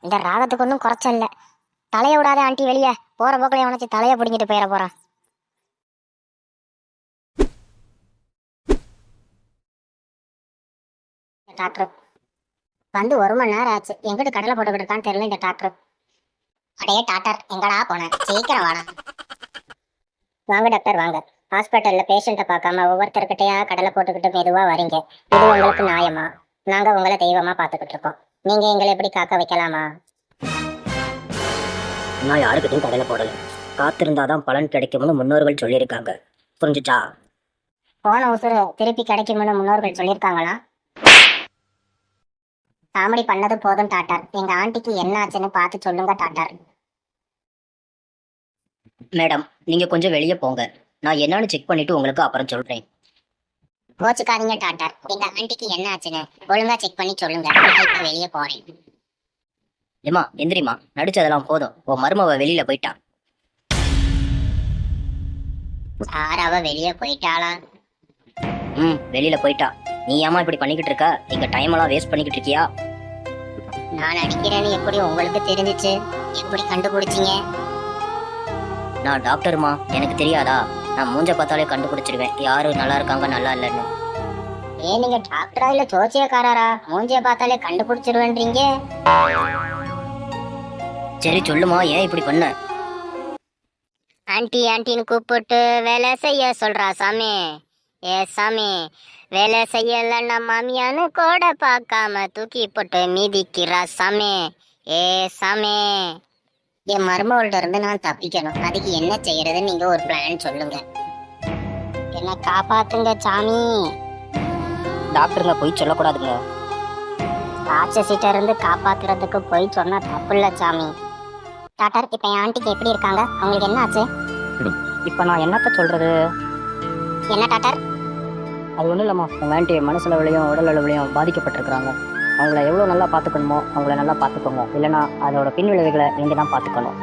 இந்த ராகத்துக்கு ஒன்றும் குறைச்சல்ல. தலையை விடாத ஆண்டி, வெளியே போற போக்கில் உனச்சு தலையை பிடிங்கிட்டு போயிட போறான். டாக்டர் வந்து 1 மணி நேரம் ஆச்சு, எங்கிட்ட கடலை போட்டுக்கிட்டு இருக்கான்னு தெரியல இந்த டாக்டர். அடையே டாக்டர், எங்கடா போனேன்? சீக்கிரம் வாடா. வாங்க டாக்டர் வாங்க. ஹாஸ்பிட்டல்ல பேஷண்ட்டை பார்க்காம ஒவ்வொருத்தர்கிட்டயா கடலை போட்டுக்கிட்டு மெதுவா வரீங்க. இது உங்களுக்கு நியாயமா? நாங்க உங்களை தெய்வமா பார்த்துக்கிட்டு இருக்கோம், நீங்க எங்களை எப்படி காக்க வைக்கலாமா? நான் யாருக்கிட்டையும் கடலை போடல. காத்திருந்தாதான் பலன் கிடைக்கும்னு முன்னோர்கள் சொல்லியிருக்காங்க. புரிஞ்சுச்சா? போன உசுறு திருப்பி கிடைக்கும்னு முன்னோர்கள் சொல்லியிருக்காங்களா? காமெடி பண்ணது போதும் டாக்டர். எங்க ஆண்டிக்கு என்ன ஆச்சுன்னு பார்த்து சொல்லுங்க டாக்டர். மேடம், நீங்க கொஞ்சம் வெளியே போங்க. நான் என்னன்னு செக் பண்ணிட்டு உங்களுக்கு அப்புறம் சொல்றேன். கோச்சுக்காதீங்க டாக்டர், எங்க ஆண்டிக்கு என்ன ஆச்சுன்னு ஒழுங்கா செக் பண்ணி சொல்லுங்க. நான் இப்ப வெளியே போறேன். ஏமா எந்திரிமா, நடிச்சதெல்லாம் போதும். உன் மருமவ வெளியில போயிட்டான். சார், அவ வெளியே போயிட்டாளா? வெளியில போயிட்டா. நீ ஏமா இப்படி பண்ணிக்கிட்டு இருக்க? எங்க டைம் எல்லாம் வேஸ்ட் பண்ணிக்கிட்டு இருக்கியா? நான் நடிக்கிறேன்னு எப்படி உங்களுக்கு தெரிஞ்சிச்சு? எப்படி கண்டுபிடிச்சீங்க? நான் டாக்டர்மா, எனக்கு தெரியாதா? நான் மூஞ்ச பார்த்தாலே கண்டுபிடிச்சிருவேன் யாரு நல்லா இருக்காங்க நல்லா இல்லைன்னு. ஏன் நீங்க டாக்டரா இல்ல ஜோசியக்காரரா? மூஞ்சிய பார்த்தாலே கண்டுபிடிச்சிருவேன்றீங்க. சரி சொல்லுமா, ஏன் இப்படி பண்ண? ஆண்டி ஆண்டின்னு கூப்பிட்டு வேலை செய்ய சொல்றா சாமி. ஏ சாமி, வேலை செய்யலன்னா மாமியான்னு கூட பார்க்காம தூக்கி போட்டு மீதிக்கிறா சாமி. ஏ சாமி, என் மருமகள்கிட்ட இருந்து நான் தப்பிக்கணும். அதுக்கு என்ன செய்யறதுன்னு நீங்க ஒரு பிளான் சொல்லுங்க. என்ன காப்பாத்துங்க சாமி. டாக்டருங்க போய் சொல்லக்கூடாதுங்க. ராட்சசிட்ட இருந்து காப்பாத்துறதுக்கு போய் சொன்னா தப்பு இல்ல சாமி. டாக்டர், இப்ப என் ஆண்டிக்கு எப்படி இருக்காங்க? அவங்களுக்கு என்ன ஆச்சு? இப்ப நான் என்னத்த சொல்றது? என்ன டாக்டர்? அது ஒன்றும் இல்லைம்மா, உங்கள் ஆண்டி மனசளவுலையும் உடல் அளவுலையும் பாதிக்கப்பட்டிருக்கிறாங்க. அவங்கள எவ்வளோ நல்லா பார்த்துக்கணுமோ அவங்கள நல்லா பார்த்துக்கோங்க. இல்லைன்னா அதோட பின் விளைவுகளை நீங்கள் தான் பார்த்துக்கணும்.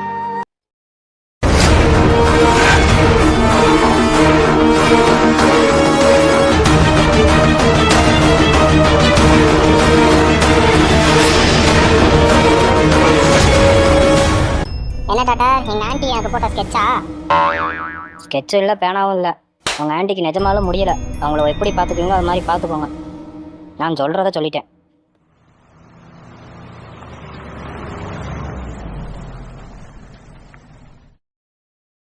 என்ன டாக்டர், எங்க ஆண்டி எனக்கு போட்ட ஸ்கெட்சா? ஸ்கெட்சும் இல்லை, பேனாவும் இல்லை. உங்கள் ஆண்டிக்கு நிஜமாலும் முடியலை. அவங்கள எப்படி பார்த்துக்கோங்க அது மாதிரி பார்த்துக்கோங்க. நான் சொல்கிறத சொல்லிட்டேன்.